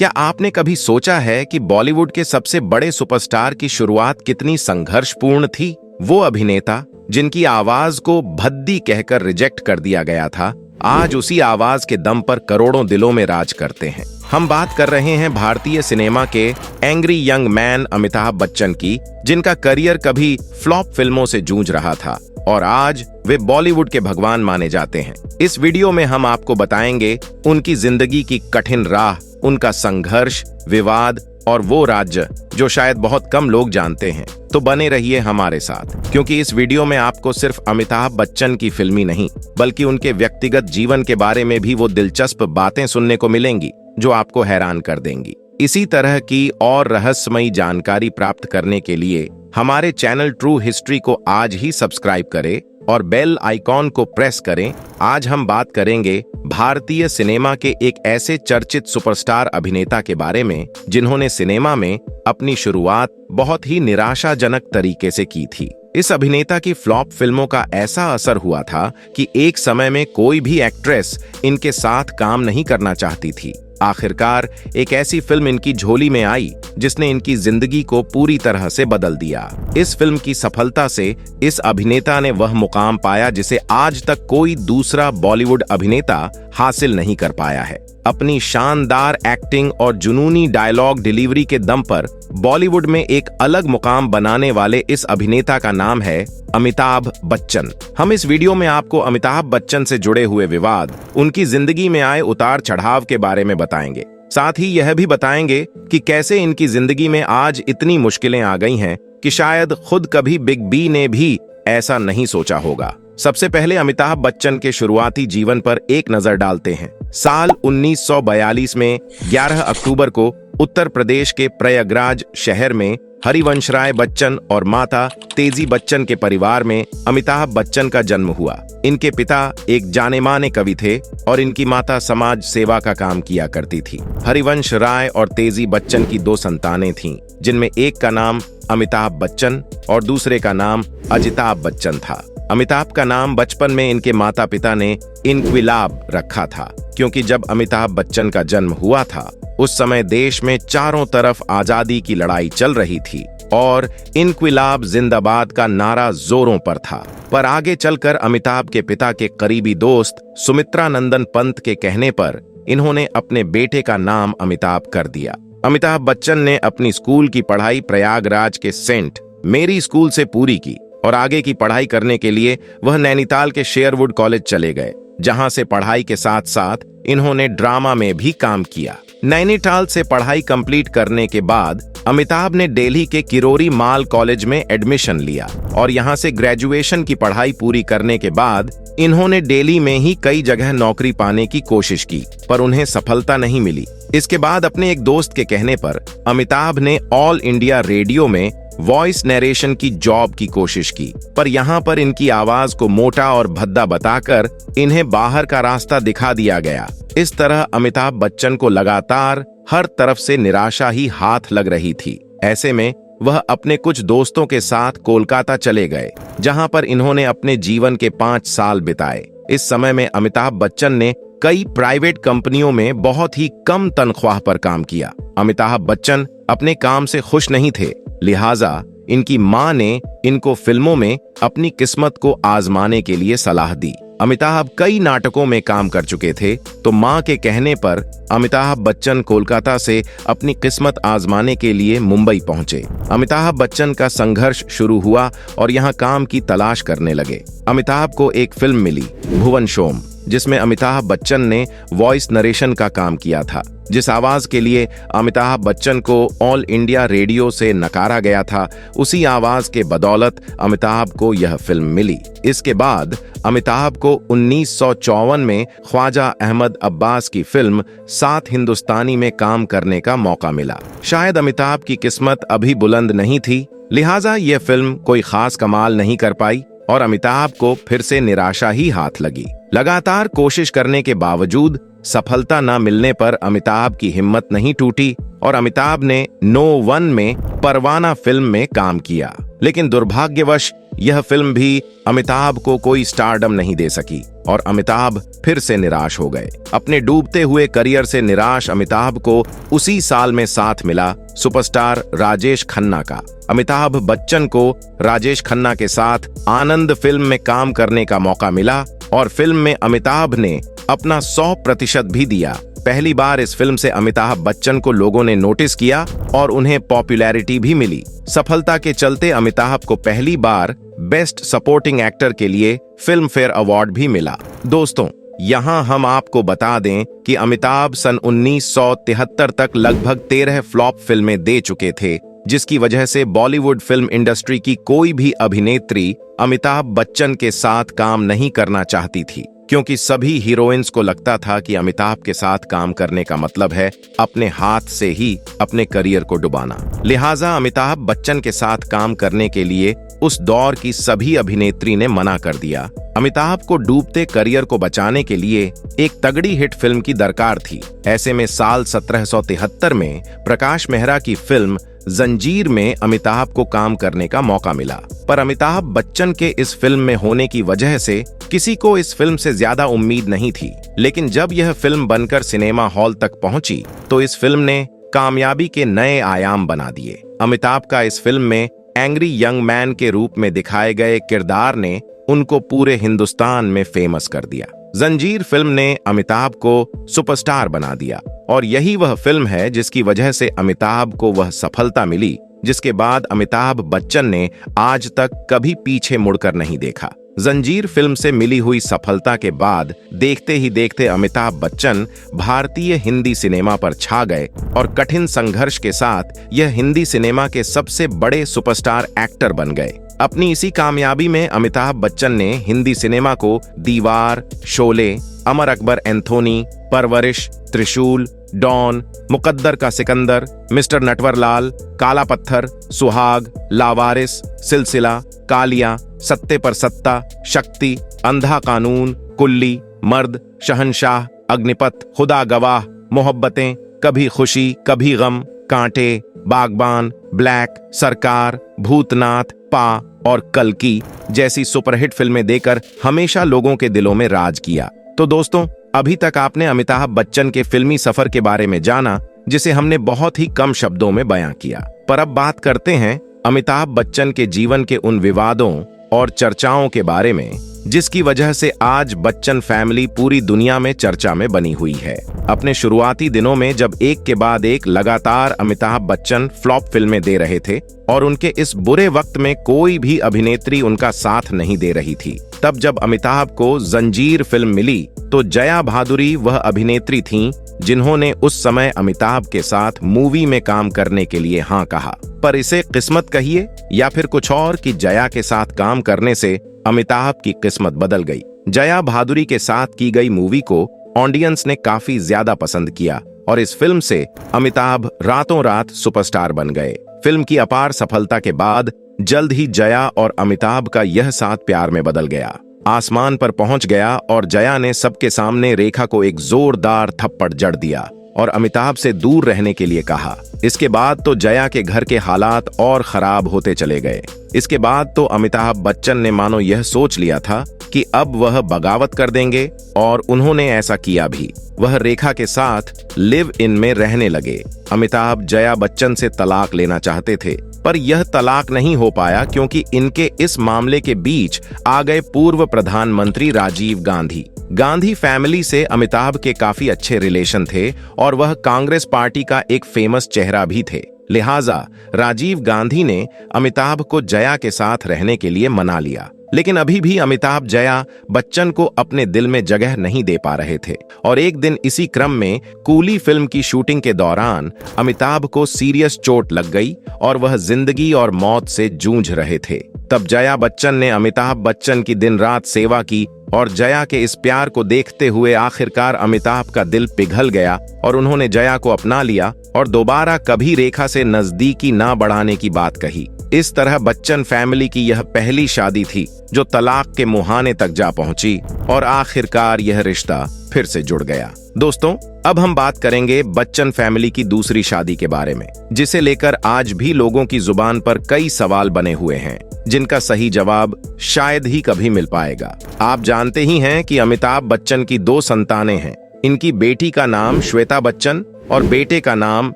क्या आपने कभी सोचा है कि बॉलीवुड के सबसे बड़े सुपरस्टार की शुरुआत कितनी संघर्षपूर्ण थी? वो अभिनेता जिनकी आवाज को भद्दी कहकर रिजेक्ट कर दिया गया था, आज उसी आवाज के दम पर करोड़ों दिलों में राज करते हैं। हम बात कर रहे हैं भारतीय सिनेमा के angry young man Amitabh Bachchan की, जिनका करियर कभी फ्लॉप फिल्मों से जूझ रहा था और आज वे बॉलीवुड के भगवान माने जाते हैं। इस वीडियो में हम आपको बताएंगे उनकी जिंदगी की कठिन राह, उनका संघर्ष, विवाद और वो राज्य जो शायद बहुत कम लोग जानते हैं। तो बने रहिए हमारे साथ, क्योंकि इस वीडियो में आपको सिर्फ अमिताभ बच्चन की फिल्मी नहीं, बल्कि उनके व्यक्तिगत जीवन के बारे में भी वो दिलचस्प बातें सुनने को मिलेंगी जो आपको हैरान कर देंगी। इसी तरह की और रहस्यमयी जानकारी प्राप्त करने के लिए हमारे चैनल ट्रू हिस्ट्री को आज ही सब्सक्राइब करें और बेल आइकॉन को प्रेस करें। आज हम बात करेंगे भारतीय सिनेमा के एक ऐसे चर्चित सुपरस्टार अभिनेता के बारे में जिन्होंने सिनेमा में अपनी शुरुआत बहुत ही निराशाजनक तरीके से की थी। इस अभिनेता की फ्लॉप फिल्मों का ऐसा असर हुआ था कि एक समय में कोई भी एक्ट्रेस इनके साथ काम नहीं करना चाहती थी। आखिरकार एक ऐसी फिल्म इनकी झोली में आई जिसने इनकी जिंदगी को पूरी तरह से बदल दिया। इस फिल्म की सफलता से इस अभिनेता ने वह मुकाम पाया जिसे आज तक कोई दूसरा बॉलीवुड अभिनेता हासिल नहीं कर पाया है। अपनी शानदार एक्टिंग और जुनूनी डायलॉग डिलीवरी के दम पर बॉलीवुड में एक अलग मुकाम बनाने वाले इस अभिनेता का नाम है अमिताभ बच्चन। हम इस वीडियो में आपको अमिताभ बच्चन से जुड़े हुए विवाद, उनकी जिंदगी में आए उतार चढ़ाव के बारे में बताएंगे। साथ ही यह भी बताएंगे कि कैसे इनकी जिंदगी में आज इतनी मुश्किलें आ गई हैं कि शायद खुद कभी बिग बी ने भी ऐसा नहीं सोचा होगा। सबसे पहले अमिताभ बच्चन के शुरुआती जीवन पर एक नजर डालते हैं। साल 1942 में 11 अक्टूबर को उत्तर प्रदेश के प्रयागराज शहर में हरिवंश राय बच्चन और माता तेजी बच्चन के परिवार में अमिताभ बच्चन का जन्म हुआ। इनके पिता एक जाने-माने कवि थे और इनकी माता समाज सेवा का काम किया करती थी। हरिवंश राय और तेजी बच्चन की 2 संतानें थीं, जिनमें एक का नाम अमिताभ बच्चन और दूसरे का नाम अजिताभ बच्चन था। अमिताभ का नाम बचपन में इनके माता पिता ने इनक्विलाब रखा था, क्योंकि जब अमिताभ बच्चन का जन्म हुआ था उस समय देश में चारों तरफ आजादी की लड़ाई चल रही थी और इनक्विलाब जिंदाबाद का नारा जोरों पर था। पर आगे चलकर अमिताभ के पिता के करीबी दोस्त सुमित्रा नंदन पंत के कहने पर इन्होंने अपने बेटे का नाम अमिताभ कर दिया। अमिताभ बच्चन ने अपनी स्कूल की पढ़ाई प्रयागराज के सेंट मेरी स्कूल से पूरी की और आगे की पढ़ाई करने के लिए वह नैनीताल के शेरवुड कॉलेज चले गए, जहां से पढ़ाई के साथ साथ इन्होंने ड्रामा में भी काम किया। नैनीताल से पढ़ाई कंप्लीट करने के बाद अमिताभ ने दिल्ली के किरोरी माल कॉलेज में एडमिशन लिया और यहां से ग्रेजुएशन की पढ़ाई पूरी करने के बाद इन्होंने दिल्ली में ही कई जगह नौकरी पाने की कोशिश की, पर उन्हें सफलता नहीं मिली। इसके बाद अपने एक दोस्त के कहने पर अमिताभ ने ऑल इंडिया रेडियो में वॉइस नरेशन की जॉब की कोशिश की, पर यहाँ पर इनकी आवाज को मोटा और भद्दा बताकर इन्हें बाहर का रास्ता दिखा दिया गया। इस तरह अमिताभ बच्चन को लगातार हर तरफ से निराशा ही हाथ लग रही थी। ऐसे में वह अपने कुछ दोस्तों के साथ कोलकाता चले गए, जहां पर इन्होंने अपने जीवन के 5 साल बिताए। इस समय में अमिताभ बच्चन ने कई प्राइवेट कंपनियों में बहुत ही कम तनख्वाह पर काम किया। अमिताभ बच्चन अपने काम से खुश नहीं थे, लिहाजा इनकी मां ने इनको फिल्मों में अपनी किस्मत को आजमाने के लिए सलाह दी। अमिताभ कई नाटकों में काम कर चुके थे, तो मां के कहने पर अमिताभ बच्चन कोलकाता से अपनी किस्मत आजमाने के लिए मुंबई पहुंचे। अमिताभ बच्चन का संघर्ष शुरू हुआ और यहां काम की तलाश करने लगे। अमिताभ को एक फिल्म मिली, भुवन शोम, जिसमें अमिताभ बच्चन ने वॉइस नरेशन का काम किया था। जिस आवाज के लिए अमिताभ बच्चन को ऑल इंडिया रेडियो से नकारा गया था, उसी आवाज के बदौलत अमिताभ को यह फिल्म मिली। इसके बाद अमिताभ को 1954 में ख्वाजा अहमद अब्बास की फिल्म 7 हिंदुस्तानी में काम करने का मौका मिला। शायद अमिताभ की किस्मत अभी बुलंद नहीं थी, लिहाजा यह फिल्म कोई खास कमाल नहीं कर पाई और अमिताभ को फिर से निराशा ही हाथ लगी। लगातार कोशिश करने के बावजूद सफलता न मिलने पर अमिताभ की हिम्मत नहीं टूटी और अमिताभ ने No 1 में परवाना फिल्म में काम किया, लेकिन दुर्भाग्यवश यह फिल्म भी अमिताभ को कोई स्टारडम नहीं दे सकी और अमिताभ फिर से निराश हो गए। अपने डूबते हुए करियर से निराश अमिताभ को उसी साल में साथ मिला सुपरस्टार राजेश खन्ना का। अमिताभ बच्चन को राजेश खन्ना के साथ आनंद फिल्म में काम करने का मौका मिला और फिल्म में अमिताभ ने अपना 100% भी दिया। पहली बार इस फिल्म से अमिताभ बच्चन को लोगों ने नोटिस किया और उन्हें पॉपुलैरिटी भी मिली। सफलता के चलते अमिताभ को पहली बार बेस्ट सपोर्टिंग एक्टर के लिए फिल्म फेयर अवार्ड भी मिला। दोस्तों, यहाँ हम आपको बता दें कि अमिताभ सन 1973 तक लगभग 13 फ्लॉप फिल्में दे चुके थे, जिसकी वजह से बॉलीवुड फिल्म इंडस्ट्री की कोई भी अभिनेत्री अमिताभ बच्चन के साथ काम नहीं करना चाहती थी, क्योंकि सभी हीरोइंस को लगता था कि अमिताभ के साथ काम करने का मतलब है अपने हाथ से ही अपने करियर को डुबाना। लिहाजा अमिताभ बच्चन के साथ काम करने के लिए उस दौर की सभी अभिनेत्री ने मना कर दिया। अमिताभ को डूबते करियर को बचाने के लिए एक तगड़ी हिट फिल्म की दरकार थी। ऐसे में साल 1773 में प्रकाश मेहरा की फिल्म जंजीर में अमिताभ को काम करने का मौका मिला, पर अमिताभ बच्चन के इस फिल्म में होने की वजह से किसी को इस फिल्म से ज्यादा उम्मीद नहीं थी। लेकिन जब यह फिल्म बनकर सिनेमा हॉल तक पहुंची तो इस फिल्म ने कामयाबी के नए आयाम बना दिए। अमिताभ का इस फिल्म में एंग्री यंग मैन के रूप में दिखाए गए किरदार ने उनको पूरे हिंदुस्तान में फेमस कर दिया। जंजीर फिल्म ने अमिताभ को सुपरस्टार बना दिया और यही वह फिल्म है जिसकी वजह से अमिताभ को वह सफलता मिली जिसके बाद अमिताभ बच्चन ने आज तक कभी पीछे मुड़कर नहीं देखा। जंजीर फिल्म से मिली हुई सफलता के बाद देखते ही देखते अमिताभ बच्चन भारतीय हिंदी सिनेमा पर छा गए और कठिन संघर्ष के साथ यह हिंदी सिनेमा के सबसे बड़े सुपरस्टार एक्टर बन गए। अपनी इसी कामयाबी में अमिताभ बच्चन ने हिंदी सिनेमा को दीवार, शोले, अमर अकबर एंथोनी, परवरिश, त्रिशूल, डॉन, मुकद्दर का सिकंदर, मिस्टर नटवरलाल, काला पत्थर, सुहाग, लावारिस, सिलसिला, कालिया, सत्ते पर सत्ता, शक्ति, अंधा कानून, कुल्ली, मर्द, शहंशाह, अग्निपथ, खुदा गवाह, मोहब्बतें, कभी खुशी कभी गम, कांटे, बागबान, ब्लैक, सरकार, भूतनाथ, पा और कल्कि जैसी सुपरहिट फिल्में देकर हमेशा लोगों के दिलों में राज किया। तो दोस्तों, अभी तक आपने अमिताभ बच्चन के फिल्मी सफर के बारे में जाना, जिसे हमने बहुत ही कम शब्दों में बयां किया। पर अब बात करते हैं अमिताभ बच्चन के जीवन के उन विवादों और चर्चाओं के बारे में जिसकी वजह से आज बच्चन फैमिली पूरी दुनिया में चर्चा में बनी हुई है। अपने शुरुआती दिनों में जब एक के बाद एक लगातार अमिताभ बच्चन फ्लॉप फिल्में दे रहे थे और उनके इस बुरे वक्त में कोई भी अभिनेत्री उनका साथ नहीं दे रही थी, तब जब अमिताभ को जंजीर फिल्म मिली तो जया भादुरी वह अभिनेत्री थीं जिन्होंने उस समय अमिताभ के साथ मूवी में काम करने के लिए हाँ कहा। पर इसे किस्मत कहिए या फिर कुछ और कि जया के साथ काम करने से अमिताभ की किस्मत बदल गई। जया भादुरी के साथ की गई मूवी को ऑडियंस ने काफी ज्यादा पसंद किया और इस फिल्म से अमिताभ रातों रात सुपरस्टार बन गए। फिल्म की अपार सफलता के बाद जल्द ही जया और अमिताभ का यह साथ प्यार में बदल गया, आसमान पर पहुंच गया और जया ने सबके सामने रेखा को एक जोरदार थप्पड़ जड़ दिया और अमिताभ से दूर रहने के लिए कहा। इसके बाद तो जया के घर के हालात और खराब होते चले गए। इसके बाद तो अमिताभ बच्चन ने मानो यह सोच लिया था कि अब वह बगावत कर देंगे और उन्होंने ऐसा किया भी। वह रेखा के साथ लिव इन में रहने लगे। अमिताभ जया बच्चन से तलाक लेना चाहते थे, पर यह तलाक नहीं हो पाया क्योंकि इनके इस मामले के बीच आ गए पूर्व प्रधानमंत्री राजीव गांधी। गांधी फैमिली से अमिताभ के काफी अच्छे रिलेशन थे और वह कांग्रेस पार्टी का एक फेमस चेहरा भी थे। लिहाजा राजीव गांधी ने अमिताभ को जया के साथ रहने के लिए मना लिया। लेकिन अभी भी अमिताभ जया बच्चन को अपने दिल में जगह नहीं दे पा रहे थे और एक दिन इसी क्रम में कूली फिल्म की शूटिंग के दौरान अमिताभ को सीरियस चोट लग गई और वह जिंदगी और मौत से जूझ रहे थे। तब जया बच्चन ने अमिताभ बच्चन की दिन रात सेवा की और जया के इस प्यार को देखते हुए आखिरकार अमिताभ का दिल पिघल गया और उन्होंने जया को अपना लिया और दोबारा कभी रेखा से नजदीकी ना बढ़ाने की बात कही। इस तरह बच्चन फैमिली की यह पहली शादी थी जो तलाक के मुहाने तक जा पहुंची और आखिरकार यह रिश्ता फिर से जुड़ गया। दोस्तों, अब हम बात करेंगे बच्चन फैमिली की दूसरी शादी के बारे में, जिसे लेकर आज भी लोगों की जुबान पर कई सवाल बने हुए हैं, जिनका सही जवाब शायद ही कभी मिल पाएगा। आप जानते ही हैं कि अमिताभ बच्चन की 2 संतानें हैं। इनकी बेटी का नाम श्वेता बच्चन और बेटे का नाम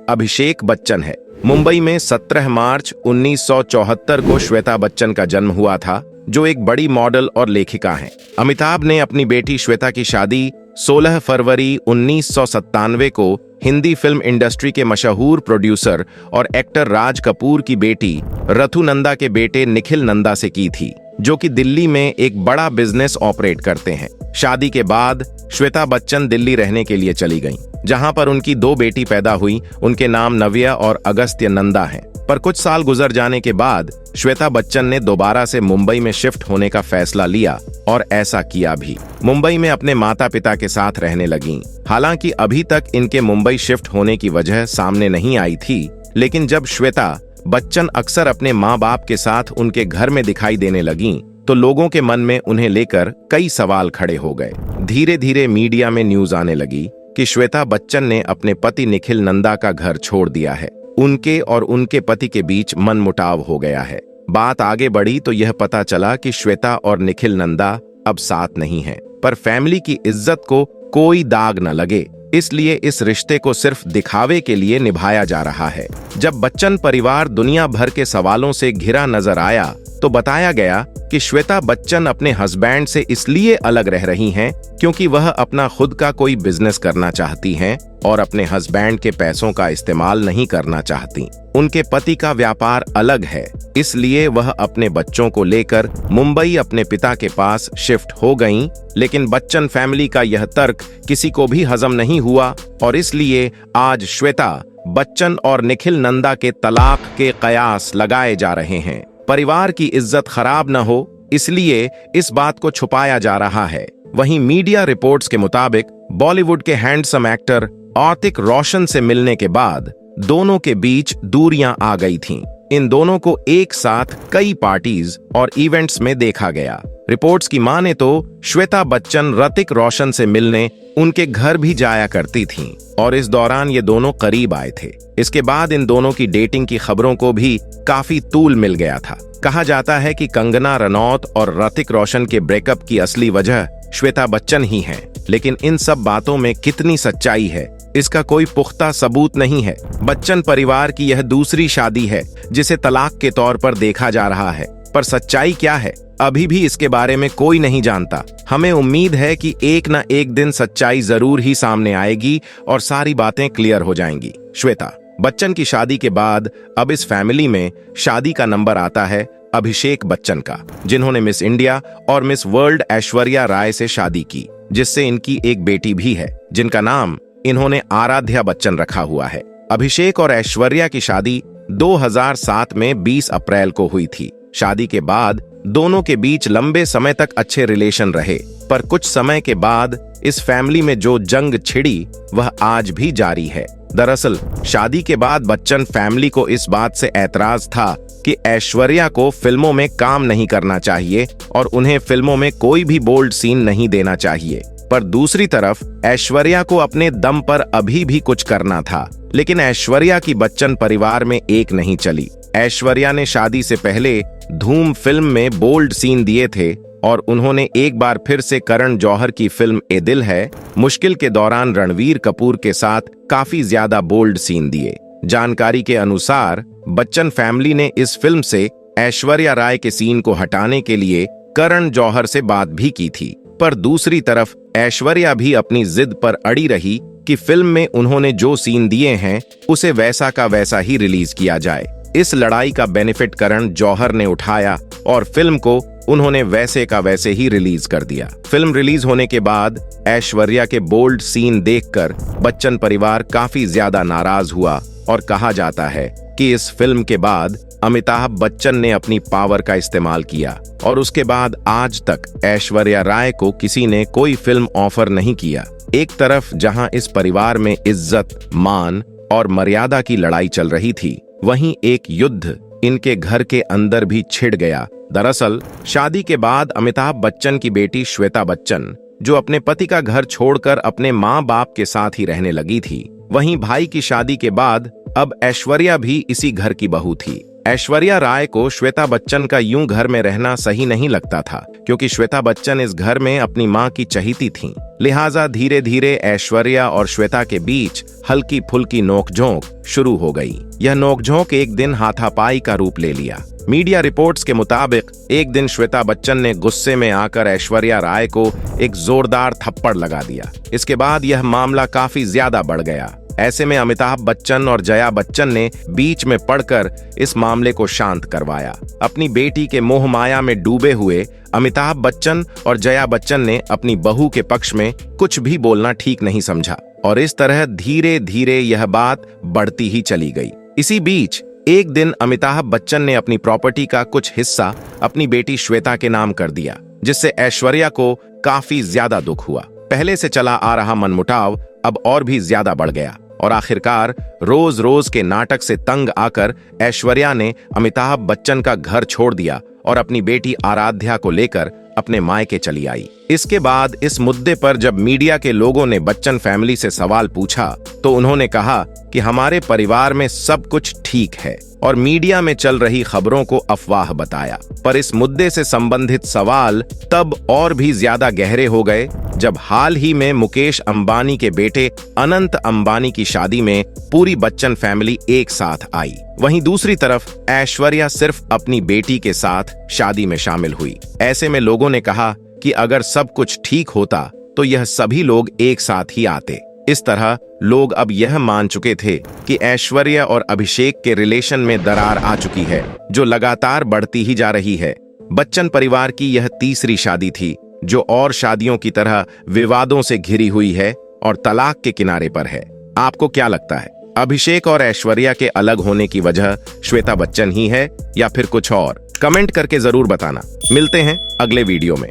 अभिषेक बच्चन है। मुंबई में 17 मार्च 1974 को श्वेता बच्चन का जन्म हुआ था, जो एक बड़ी मॉडल और लेखिका हैं। अमिताभ ने अपनी बेटी श्वेता की शादी 16 फरवरी 1997 को हिंदी फिल्म इंडस्ट्री के मशहूर प्रोड्यूसर और एक्टर राज कपूर की बेटी रथु नंदा के बेटे निखिल नंदा से की थी, जो कि दिल्ली में एक बड़ा बिजनेस ऑपरेट करते हैं। शादी के बाद श्वेता बच्चन दिल्ली रहने के लिए चली गईं, जहां पर उनकी 2 बेटी पैदा हुई। उनके नाम नव्या और अगस्त्य नंदा हैं। पर कुछ साल गुजर जाने के बाद श्वेता बच्चन ने दोबारा से मुंबई में शिफ्ट होने का फैसला लिया और ऐसा किया भी। मुंबई में अपने माता पिता के साथ रहने लगीं। हालांकि अभी तक इनके मुंबई शिफ्ट होने की वजह सामने नहीं आई थी, लेकिन जब श्वेता बच्चन अक्सर अपने माँ बाप के साथ उनके घर में दिखाई देने लगीं, तो लोगों के मन में उन्हें लेकर कई सवाल खड़े हो गए। धीरे धीरे मीडिया में न्यूज आने लगी कि श्वेता बच्चन ने अपने पति निखिल नंदा का घर छोड़ दिया है। उनके और उनके पति के बीच मनमुटाव हो गया है। बात आगे बढ़ी तो यह पता चला कि श्वेता और निखिल नंदा अब साथ नहीं हैं, पर फैमिली की इज्जत को कोई दाग न लगे, इसलिए इस रिश्ते को सिर्फ दिखावे के लिए निभाया जा रहा है। जब बच्चन परिवार दुनिया भर के सवालों से घिरा नजर आया, तो बताया गया कि श्वेता बच्चन अपने हस्बैंड से इसलिए अलग रह रही हैं क्योंकि वह अपना खुद का कोई बिजनेस करना चाहती हैं और अपने हस्बैंड के पैसों का इस्तेमाल नहीं करना चाहती। उनके पति का व्यापार अलग है, इसलिए वह अपने बच्चों को लेकर मुंबई अपने पिता के पास शिफ्ट हो गईं। लेकिन बच्चन फैमिली का यह तर्क किसी को भी हजम नहीं हुआ और इसलिए आज श्वेता बच्चन और निखिल नंदा के तलाक के कयास लगाए जा रहे हैं। परिवार की इज्जत खराब न हो, इसलिए इस बात को छुपाया जा रहा है। वहीं मीडिया रिपोर्ट्स के मुताबिक बॉलीवुड के हैंडसम एक्टर ऋतिक रोशन से मिलने के बाद दोनों के बीच दूरियां आ गई थीं। इन दोनों को एक साथ कई पार्टीज और इवेंट्स में देखा गया। रिपोर्ट्स की माने तो श्वेता बच्चन ऋतिक रोशन से मिलने उनके घर भी जाया करती थीं और इस दौरान ये दोनों करीब आए थे। इसके बाद इन दोनों की डेटिंग की खबरों को भी काफी तूल मिल गया था। कहा जाता है कि कंगना रनौत और ऋतिक रोशन के ब्रेकअप की असली वजह श्वेता बच्चन ही है, लेकिन इन सब बातों में कितनी सच्चाई है, इसका कोई पुख्ता सबूत नहीं है। बच्चन परिवार की यह दूसरी शादी है जिसे तलाक के तौर पर देखा जा रहा है, पर सच्चाई क्या है अभी भी इसके बारे में कोई नहीं जानता। हमें उम्मीद है कि एक न एक दिन सच्चाई जरूर ही सामने आएगी और सारी बातें क्लियर हो जाएंगी। श्वेता बच्चन की शादी के बाद अब इस फैमिली में शादी का नंबर आता है अभिषेक बच्चन का, जिन्होंने मिस इंडिया और मिस वर्ल्ड ऐश्वर्या राय से शादी की, जिससे इनकी एक बेटी भी है, जिनका नाम इन्होंने आराध्या बच्चन रखा हुआ है। अभिषेक और ऐश्वर्या की शादी 2007 में 20 अप्रैल को हुई थी। शादी के बाद दोनों के बीच लंबे समय तक अच्छे रिलेशन रहे, पर कुछ समय के बाद इस फैमिली में जो जंग छिड़ी वह आज भी जारी है। दरअसल शादी के बाद बच्चन फैमिली को इस बात से ऐतराज था कि ऐश्वर्या को फिल्मों में काम नहीं करना चाहिए और उन्हें फिल्मों में कोई भी बोल्ड सीन नहीं देना चाहिए। पर दूसरी तरफ ऐश्वर्या को अपने दम पर अभी भी कुछ करना था, लेकिन ऐश्वर्या की बच्चन परिवार में एक नहीं चली। ऐश्वर्या ने शादी से पहले धूम फिल्म में बोल्ड सीन दिए थे और उन्होंने एक बार फिर से करण जौहर की फिल्म ए दिल है मुश्किल के दौरान रणवीर कपूर के साथ काफी ज्यादा बोल्ड सीन दिए। जानकारी के अनुसार बच्चन फैमिली ने इस फिल्म से ऐश्वर्या राय के सीन को हटाने के लिए करण जौहर से बात भी की थी, पर दूसरी तरफ ऐश्वर्या भी अपनी जिद पर अड़ी रही कि फिल्म में उन्होंने जो सीन दिए हैं उसे वैसा का वैसा ही रिलीज किया जाए। इस लड़ाई का बेनिफिट करण जौहर ने उठाया और फिल्म को उन्होंने वैसे का वैसे ही रिलीज कर दिया। फिल्म रिलीज होने के बाद ऐश्वर्या के बोल्ड सीन देखकर बच्चन परिवार काफी ज्यादा नाराज हुआ और कहा जाता है कि इस फिल्म के बाद अमिताभ बच्चन ने अपनी पावर का इस्तेमाल किया और उसके बाद आज तक ऐश्वर्या राय को किसी ने कोई फिल्म ऑफर नहीं किया। एक तरफ जहां इस परिवार में इज्जत, मान और मर्यादा की लड़ाई चल रही थी, वहीं एक युद्ध इनके घर के अंदर भी छिड़ गया। दरअसल शादी के बाद अमिताभ बच्चन की बेटी श्वेता बच्चन, जो अपने पति का घर छोड़कर अपने माँ बाप के साथ ही रहने लगी थी। वहीं भाई की शादी के बाद अब ऐश्वर्या भी इसी घर की बहू थी। ऐश्वर्या राय को श्वेता बच्चन का यूं घर में रहना सही नहीं लगता था, क्योंकि श्वेता बच्चन इस घर में अपनी मां की चहीती थीं। लिहाजा धीरे धीरे ऐश्वर्या और श्वेता के बीच हल्की फुल्की नोकझोंक शुरू हो गई। यह नोकझोंक एक दिन हाथापाई का रूप ले लिया। मीडिया रिपोर्ट्स के मुताबिक एक दिन श्वेता बच्चन ने गुस्से में आकर ऐश्वर्या राय को एक जोरदार थप्पड़ लगा दिया। इसके बाद यह मामला काफी ज्यादा बढ़ गया। ऐसे में अमिताभ बच्चन और जया बच्चन ने बीच में पड़कर इस मामले को शांत करवाया। अपनी बेटी के मोह माया में डूबे हुए अमिताभ बच्चन और जया बच्चन ने अपनी बहू के पक्ष में कुछ भी बोलना ठीक नहीं समझा और इस तरह धीरे धीरे यह बात बढ़ती ही चली गई। इसी बीच एक दिन अमिताभ बच्चन ने अपनी प्रॉपर्टी का कुछ हिस्सा अपनी बेटी श्वेता के नाम कर दिया, जिससे ऐश्वर्या को काफी ज्यादा दुख हुआ। पहले से चला आ रहा मनमुटाव अब और भी ज्यादा बढ़ गया और आखिरकार रोज रोज के नाटक से तंग आकर ऐश्वर्या ने अमिताभ बच्चन का घर छोड़ दिया और अपनी बेटी आराध्या को लेकर अपने मायके चली आई। इसके बाद इस मुद्दे पर जब मीडिया के लोगों ने बच्चन फैमिली से सवाल पूछा तो उन्होंने कहा कि हमारे परिवार में सब कुछ ठीक है और मीडिया में चल रही खबरों को अफवाह बताया। पर इस मुद्दे से संबंधित सवाल तब और भी ज्यादा गहरे हो गए जब हाल ही में मुकेश अंबानी के बेटे अनंत अंबानी की शादी में पूरी बच्चन फैमिली एक साथ आई। वहीं दूसरी तरफ ऐश्वर्या सिर्फ अपनी बेटी के साथ शादी में शामिल हुई। ऐसे में लोगों ने कहा कि अगर सब कुछ ठीक होता तो यह सभी लोग एक साथ ही आते। इस तरह लोग अब यह मान चुके थे कि ऐश्वर्या और अभिषेक के रिलेशन में दरार आ चुकी है, जो लगातार बढ़ती ही जा रही है। बच्चन परिवार की यह तीसरी शादी थी जो और शादियों की तरह विवादों से घिरी हुई है और तलाक के किनारे पर है। आपको क्या लगता है, अभिषेक और ऐश्वर्या के अलग होने की वजह श्वेता बच्चन ही है या फिर कुछ और? कमेंट करके जरूर बताना। मिलते हैं अगले वीडियो में।